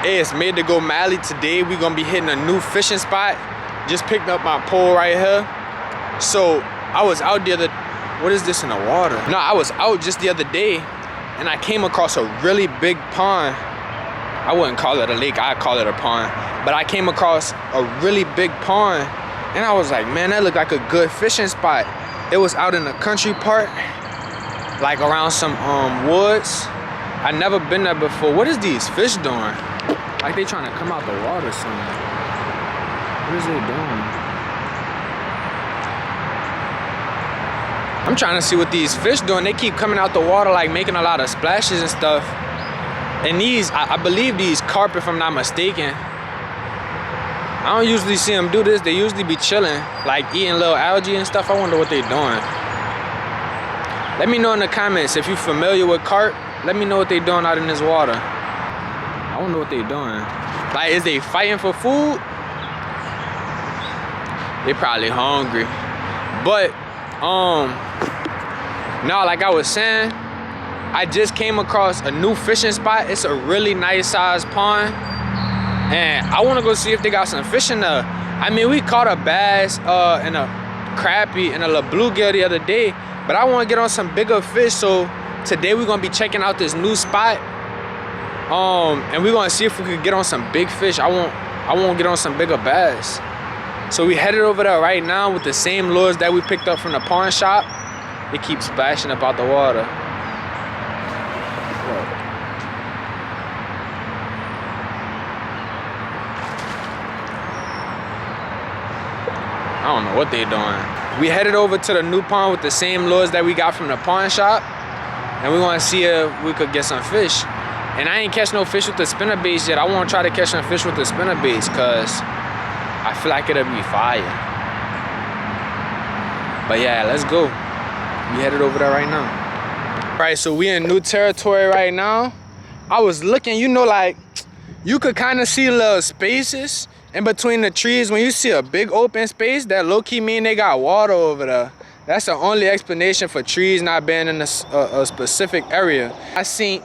Hey, it's made to go Mally. Today we gonna be hitting a new fishing spot. Just picked up my pole right here. So I was out the other, what is this in the water? No, I was out just the other day and I came across a really big pond. I wouldn't call it a lake, I'd call it a pond. But I came across a really big pond and I was like, man, that looked like a good fishing spot. It was out in a country part, like around some woods. I never been there before. What is these fish doing? Like they trying to come out the water somewhere. What is they doing? I'm trying to see what these fish doing. They keep coming out the water, like making a lot of splashes and stuff. And these, I believe these carp, if I'm not mistaken. I don't usually see them do this. They usually be chilling, like eating little algae and stuff. I wonder what they doing. Let me know in the comments if you're familiar with carp. Let me know what they doing out in this water. I wonder what they doing. Like, is they fighting for food? They probably hungry. But, now, like I was saying, I just came across a new fishing spot. It's a really nice sized pond. And I want to go see if they got some fish in there. I mean, we caught a bass and a crappie and a little bluegill the other day. But I want to get on some bigger fish. So today we're going to be checking out this new spot. And we're gonna see if we could get on some big fish. I won't get on some bigger bass. So we headed over there right now with the same lures that we picked up from the pawn shop. It keeps splashing up out the water. I don't know what they're doing. We headed over to the new pond with the same lures that we got from the pawn shop. And we're gonna see if we could get some fish. And I ain't catch no fish with the spinner baits yet. I want to try to catch some fish with the spinner baits because I feel like it'll be fire. But yeah, let's go. We headed over there right now. All right, so we in new territory right now. I was looking, you know, like you could kind of see little spaces in between the trees. When you see a big open space, that low-key mean they got water over there. That's the only explanation for trees not being in a specific area. I seen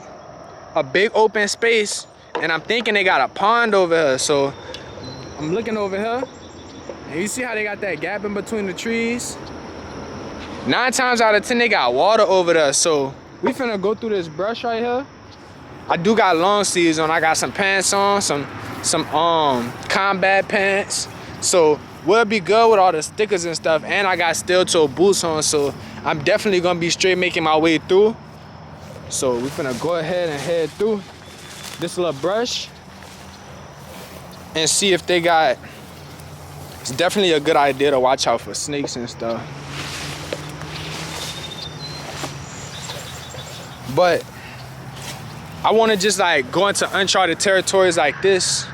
a big open space and I'm thinking they got a pond over here. So I'm looking over here and you see how they got that gap in between the trees? 9 times out of 10 they got water over there. So we finna go through this brush right here. I do got long sleeves on. I got some pants on, some combat pants. So we'll be good with all the stickers and stuff. And I got steel toe boots on, so I'm definitely gonna be straight making my way through. So we're gonna go ahead and head through this little brush and see if they got, it's definitely a good idea to watch out for snakes and stuff. But I wanna just like go into uncharted territories like this.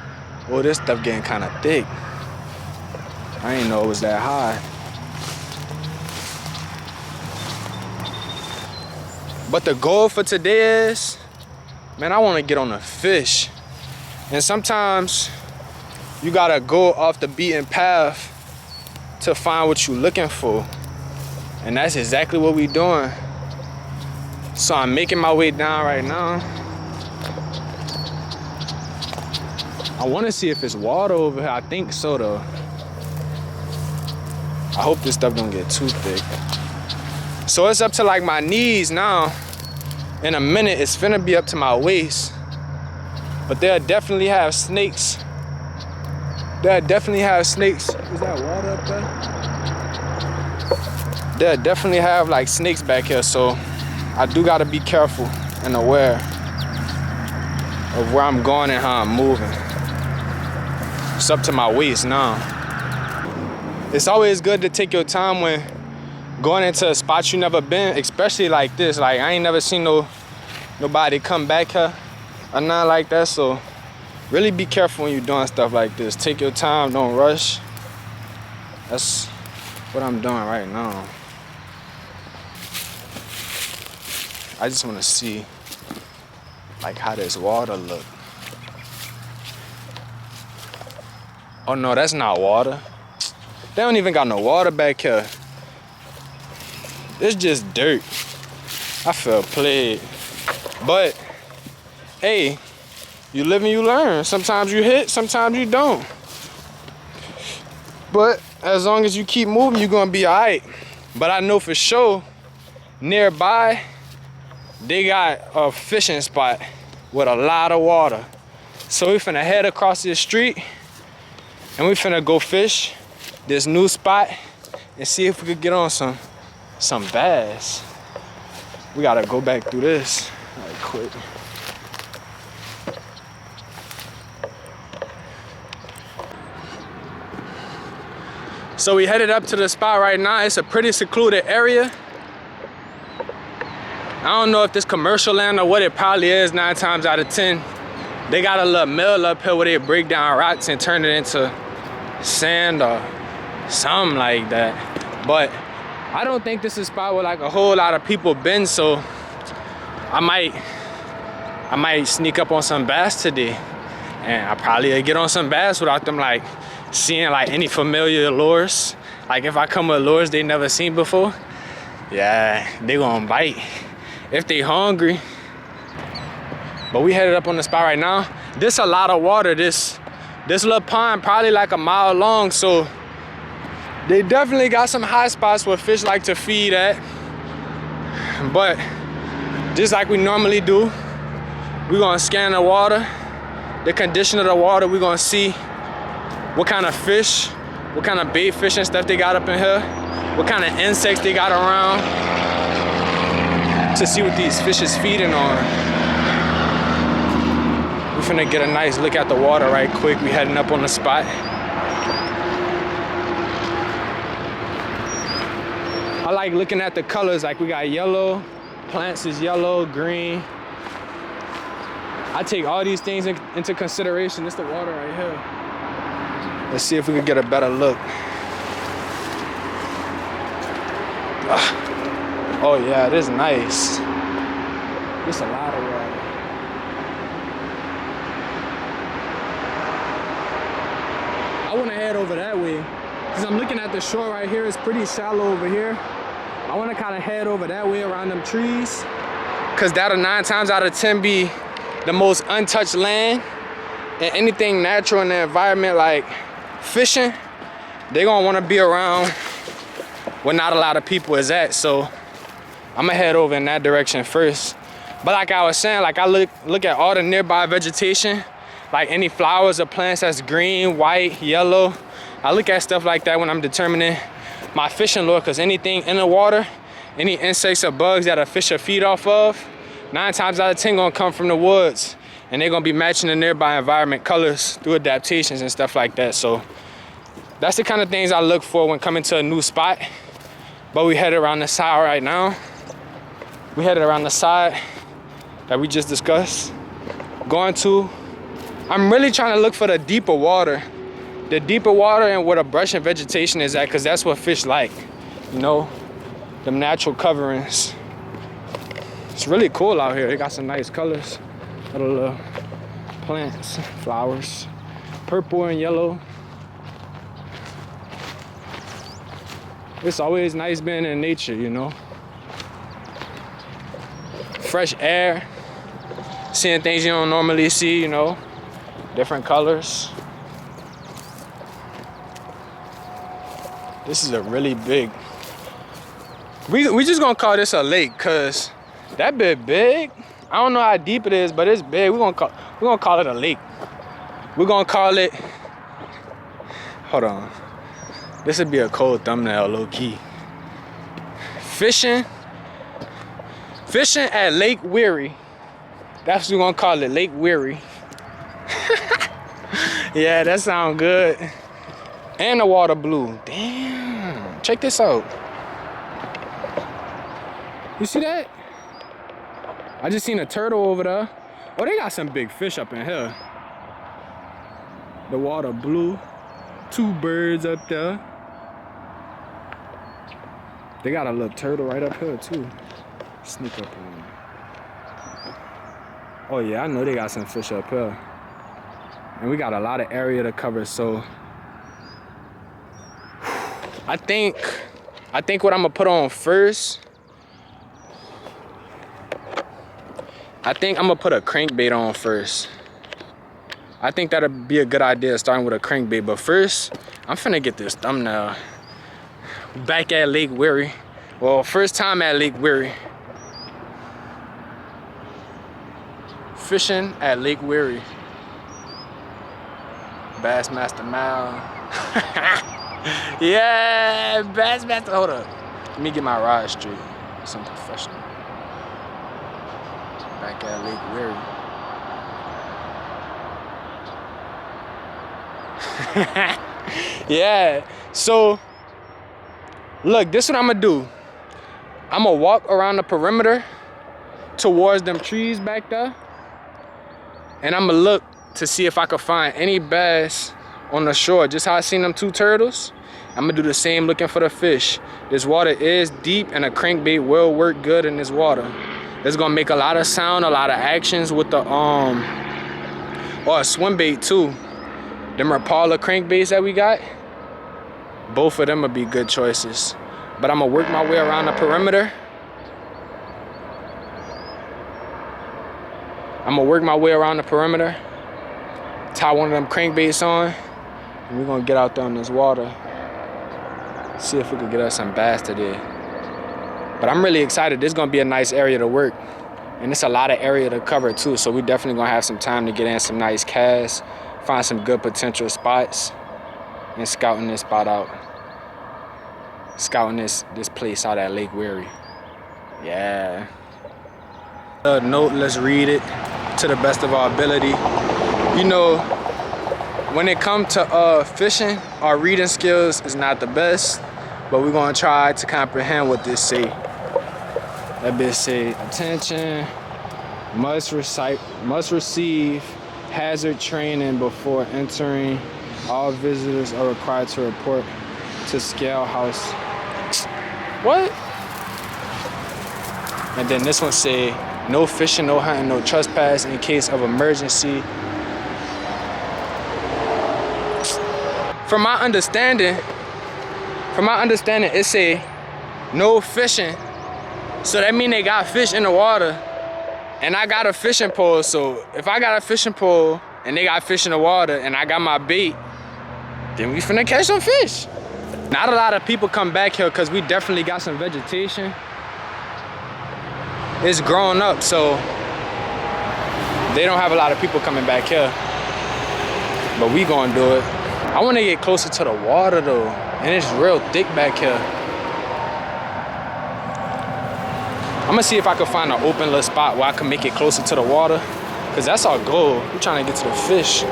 Oh, this stuff getting kinda thick. I didn't know it was that high. But the goal for today is, man, I want to get on a fish. And sometimes you gotta go off the beaten path to find what you're looking for. And that's exactly what we're doing. So I'm making my way down right now. I want to see if it's water over here. I think so though. I hope this stuff don't get too thick. So it's up to like my knees now. In a minute, it's finna be up to my waist. But they'll definitely have snakes. They'll definitely have snakes. Is that water up there? They'll definitely have like snakes back here. So I do gotta be careful and aware of where I'm going and how I'm moving. It's up to my waist now. It's always good to take your time when going into a spot you never been, especially like this. Like I ain't never seen nobody come back here or nothing like that. So really be careful when you're doing stuff like this. Take your time, don't rush. That's what I'm doing right now. I just want to see like how this water look. Oh no, that's not water. They don't even got no water back here. It's just dirt. I feel played. But hey, You live and you learn. Sometimes you hit, sometimes you don't. But as long as you keep moving, you're gonna be all right. But I know for sure, nearby, they got a fishing spot with a lot of water. So we finna head across this street and we finna go fish this new spot and see if we could get on some bass. We gotta go back through this right quick. So we headed up to the spot right now. It's a pretty secluded area. I don't know if this commercial land or what it probably is 9 times out of 10. They got a little mill up here where they break down rocks and turn it into sand or something like that. But I don't think this is a spot where like a whole lot of people been, so I might sneak up on some bass today. And I probably get on some bass without them like seeing like any familiar lures. Like if I come with lures they never seen before, yeah, they gonna bite if they hungry. But we headed up on the spot right now. This a lot of water. This little pond probably like a mile long, so they definitely got some high spots where fish like to feed at. But just like we normally do, we're gonna scan the water, the condition of the water. We're gonna see what kind of fish, what kind of bait fish and stuff they got up in here, what kind of insects they got around, to see what these fish is feeding on. We finna get a nice look at the water right quick. We heading up on the spot. I like looking at the colors. Like we got yellow, plants is yellow, green. I take all these things into consideration. It's the water right here. Let's see if we can get a better look. Oh yeah, it is nice. It's a lot of water. I want to head over that way because I'm looking at the shore right here. It's pretty shallow over here. I want to kind of head over that way around them trees because that'll 9 times out of 10 be the most untouched land. And anything natural in the environment like fishing, they're gonna want to be around where not a lot of people is at. So I'm gonna head over in that direction first. But like I was saying, like I look at all the nearby vegetation, like any flowers or plants that's green, white, yellow. I look at stuff like that when I'm determining my fishing lure, because anything in the water, any insects or bugs that a fish will feed off of, 9 times out of 10 gonna come from the woods, and they're gonna be matching the nearby environment colors through adaptations and stuff like that. So that's the kind of things I look for when coming to a new spot. But we headed around the side right now. We headed around the side that we just discussed. I'm really trying to look for the deeper water. The deeper water and where the brush and vegetation is at, because that's what fish like, you know, them natural coverings. It's really cool out here. They got some nice colors. Little plants, flowers, purple and yellow. It's always nice being in nature, you know. Fresh air, seeing things you don't normally see, you know, different colors. This is a really big, we just gonna call this a lake, cause that bit big. I don't know how deep it is, but it's big. We're gonna call it a lake. We're gonna call it, hold on. This would be a cold thumbnail, low key. Fishing at Lake Weary. That's what we're gonna call it, Lake Weary. Yeah, that sounds good. And the water blue. Damn, check this out. You see that? I just seen a turtle over there. Oh, they got some big fish up in here. The water blue. 2 birds up there. They got a little turtle right up here too. Sneak up on them. Oh yeah, I know they got some fish up here. And we got a lot of area to cover, so I think what I'm gonna put on first, I think I'm gonna put a crankbait on first. I think that'd be a good idea, starting with a crankbait. But first, I'm finna get this thumbnail. Back at Lake Weary. Well, first time at Lake Weary. Fishing at Lake Weary. Bassmaster Mal. Yeah, Bassmaster. Hold up. Let me get my rod straight. Some professional. Back at Lake Weary. Yeah, so look, this is what I'm gonna do. I'm gonna walk around the perimeter towards them trees back there, and I'm gonna look to see if I can find any bass on the shore. Just how I seen them 2 turtles, I'm gonna do the same looking for the fish. This water is deep and a crankbait will work good in this water. It's gonna make a lot of sound, a lot of actions with the or a swim bait too. Them Rapala crankbaits that we got, both of them would be good choices. But I'm gonna work my way around the perimeter. Tie one of them crankbaits on, and we're gonna get out there on this water. See if we can get us some bass today. But I'm really excited. This is gonna be a nice area to work. And it's a lot of area to cover too, so we definitely gonna have some time to get in some nice casts, find some good potential spots, and scouting this spot out. Scouting this place out at Lake Weary. Yeah. Note, let's read it to the best of our ability. You know, when it comes to fishing, our reading skills is not the best, but we're gonna try to comprehend what this say. That bitch say, attention, must receive hazard training before entering. All visitors are required to report to Scale House. What? And then this one say, no fishing, no hunting, no trespass in case of emergency. From my understanding, it say no fishing. So that mean they got fish in the water, and I got a fishing pole. So if I got a fishing pole and they got fish in the water and I got my bait, then we finna catch some fish. Not a lot of people come back here because we definitely got some vegetation. It's grown up, so they don't have a lot of people coming back here. But we gonna do it. I wanna get closer to the water though, and it's real thick back here. I'm gonna see if I can find an open little spot where I can make it closer to the water, because that's our goal. We're trying to get to the fish.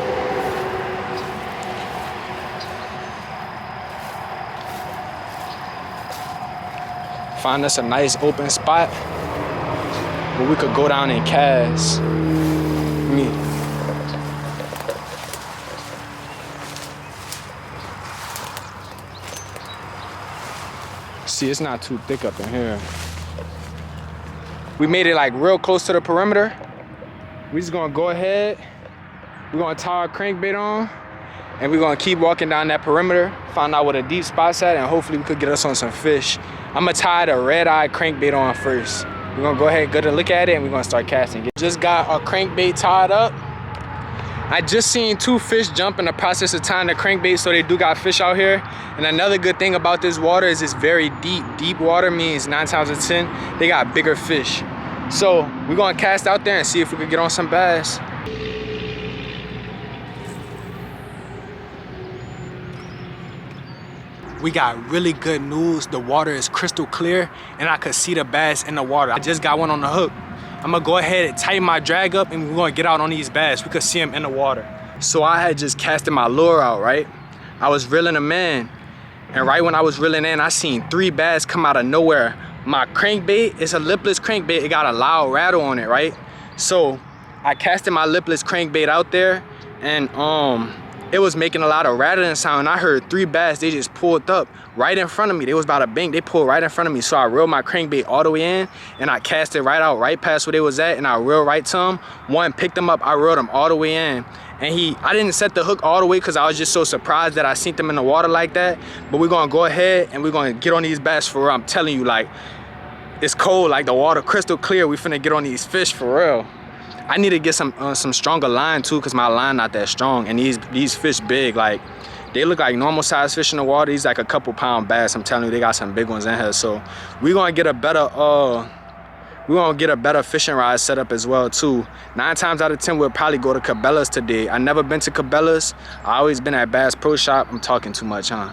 Find us a nice open spot where we could go down and cast. See, it's not too thick up in here. We made it like real close to the perimeter. We just gonna go ahead. We're gonna tie our crankbait on, and we're gonna keep walking down that perimeter, find out where the deep spot's at, and hopefully we could get us on some fish. I'm gonna tie the red-eye crankbait on first. We're gonna go ahead, get a look at it, and we're gonna start casting. Just got our crankbait tied up. I just seen 2 fish jump in the process of tying the crankbait, so they do got fish out here. And another good thing about this water is it's very deep. Deep water means 9 times out of 10, they got bigger fish. So we're gonna cast out there and see if we can get on some bass. We got really good news. The water is crystal clear and I could see the bass in the water. I just got one on the hook. I'm gonna go ahead and tighten my drag up and we're gonna get out on these bass. We could see them in the water. So I had just casted my lure out, right? I was reeling them in, and right when I was reeling in, I seen 3 bass come out of nowhere. My crankbait is a lipless crankbait. It got a loud rattle on it, right? So I casted my lipless crankbait out there, and it was making a lot of rattling sound. I heard 3 bass, they just pulled up right in front of me. They was about to bang, they pulled right in front of me. So I reeled my crankbait all the way in, and I cast it right out, right past where they was at, and I reeled right to them. One picked them up, I reeled them all the way in. And I didn't set the hook all the way because I was just so surprised that I seen them in the water like that. But we're gonna go ahead and we're gonna get on these bass for real. I'm telling you, like, it's cold, like the water crystal clear. We finna get on these fish for real. I need to get some stronger line too, cause my line not that strong. And these fish big, like they look like normal size fish in the water. These like a couple pound bass. I'm telling you, they got some big ones in here. So we're gonna get a better fishing rod set up as well too. 9 times out of 10 we'll probably go to Cabela's today. I never been to Cabela's. I always been at Bass Pro Shop. I'm talking too much, huh?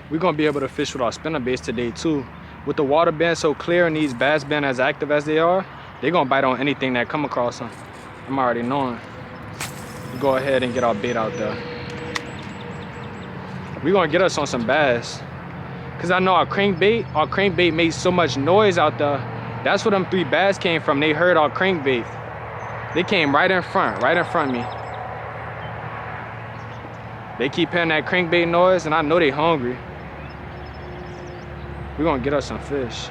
We're gonna be able to fish with our spinnerbaits today too. With the water being so clear and these bass being as active as they are, they're gonna bite on anything that come across them. I'm already knowing. Go ahead and get our bait out there. We're gonna get us on some bass. Cause I know our crankbait made so much noise out there. That's where them 3 bass came from. They heard our crankbait. They came right in front of me. They keep hearing that crankbait noise and I know they hungry. We're gonna get us some fish.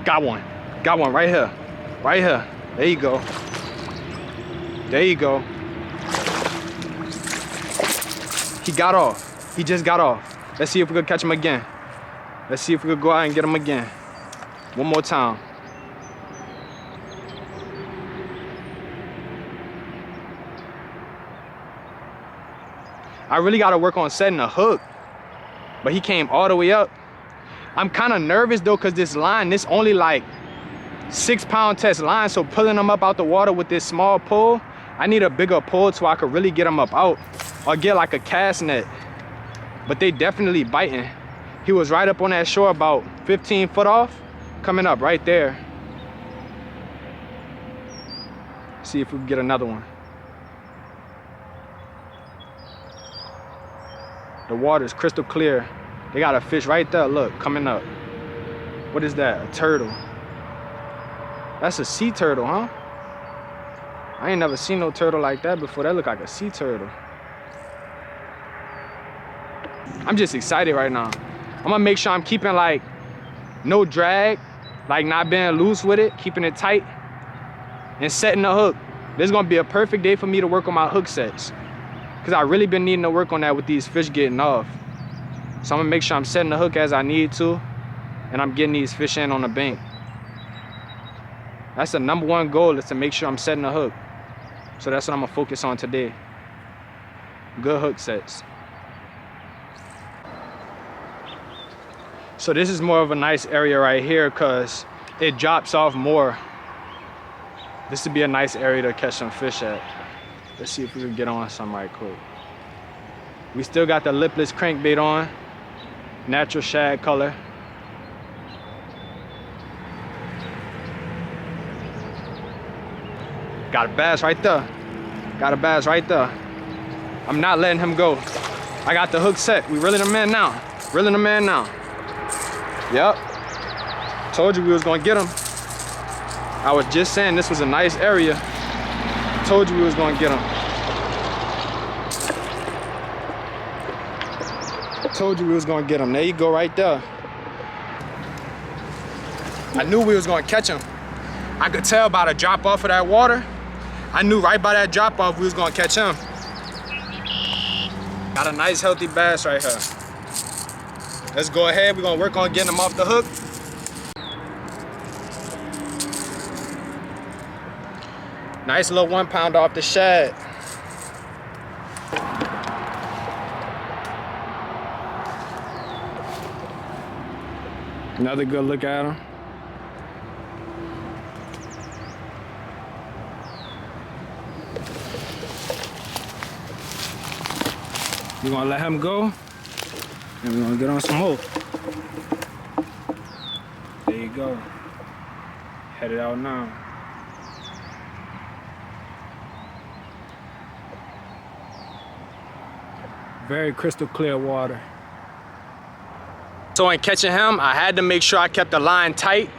Got one right here. Right here. There you go. There you go. He got off. He just got off. Let's see if we could catch him again. Let's see if we could go out and get him again. One more time. I really gotta work on setting a hook, but he came all the way up. I'm kind of nervous though, cause this line, this only like 6-pound test line, so pulling them up out the water with this small pole, I need a bigger pole so I could really get them up out, or get like a cast net. But they definitely biting. He was right up on that shore about 15 foot off, coming up right there. See if we can get another one. The water is crystal clear. They got a fish right there, look, coming up. What is that? A turtle. That's a sea turtle, huh? I ain't never seen no turtle like that before. That look like a sea turtle. I'm just excited right now. I'm gonna make sure I'm keeping like no drag, like not being loose with it, keeping it tight, and setting the hook. This is gonna be a perfect day for me to work on my hook sets, because I really been needing to work on that with these fish getting off. So I'm gonna make sure I'm setting the hook as I need to, and I'm getting these fish in on the bank. That's the #1 goal, is to make sure I'm setting the hook. So that's what I'm gonna focus on today. Good hook sets. So this is more of a nice area right here because it drops off more. This would be a nice area to catch some fish at. Let's see if we can get on some right quick. We still got the lipless crankbait on, natural shad color. Got a bass right there. Got a bass right there. I'm not letting him go. I got the hook set. We reeling him in now. Reeling him in now. Yep. Told you we was gonna get him. I was just saying this was a nice area. Told you we was gonna get him. Told you we was gonna get him. There you go right there. I knew we was gonna catch him. I could tell by the drop off of that water. I knew right by that drop off we was gonna catch him. Got a nice healthy bass right here. Let's go ahead, we're gonna work on getting him off the hook. Nice little 1 pounder off the shad. Another good look at him. We're gonna let him go, and we're gonna get on some more. There you go. Headed out now. Very crystal clear water. So in catching him, I had to make sure I kept the line tight.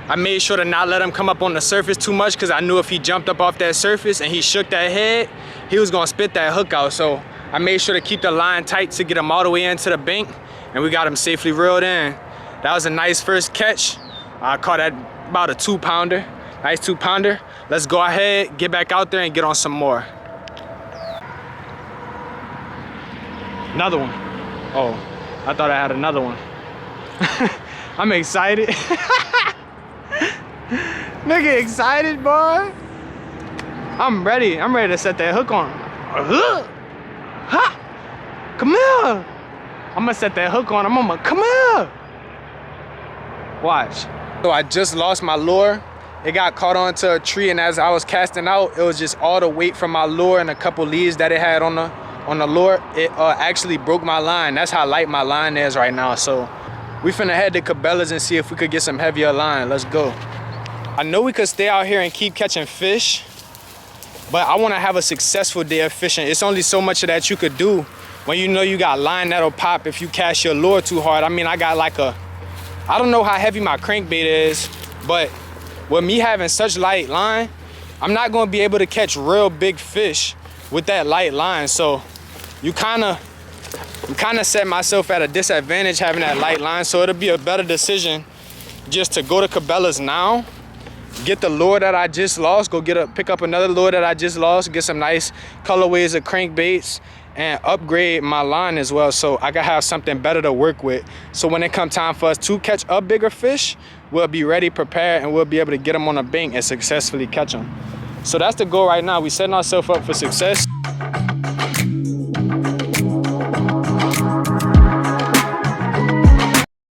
I made sure to not let him come up on the surface too much, because I knew if he jumped up off that surface and he shook that head, he was gonna spit that hook out. So I made sure to keep the line tight to get him all the way into the bank, and we got him safely reeled in. That was a nice first catch. I caught that about a 2 pounder. Nice 2 pounder. Let's go ahead, get back out there and get on some more. Another one. Oh, I thought I had another one. I'm excited. Nigga excited, boy. I'm ready to set that hook on. Ha! Come here. I'm gonna set that hook on. Come here. Watch. So I just lost my lure. It got caught onto a tree, and as I was casting out, it was just all the weight from my lure and a couple leads that it had on the lure. It actually broke my line. That's how light my line is right now. So we finna head to Cabela's and see if we could get some heavier line. Let's go. I know we could stay out here and keep catching fish, but I wanna have a successful day of fishing. It's only so much of that you could do when you know you got line that'll pop if you cast your lure too hard. I mean, I got like I don't know how heavy my crankbait is, but with me having such light line, I'm not gonna be able to catch real big fish with that light line. So you kinda set myself at a disadvantage having that light line. So it'll be a better decision just to go to Cabela's now, get the lure that I just lost, pick up another lure that I just lost, get some nice colorways of crankbaits, and upgrade my line as well, so I can have something better to work with. So when it comes time for us to catch a bigger fish, we'll be ready, prepared, and we'll be able to get them on a bank and successfully catch them. So that's the goal right now. We setting ourselves up for success.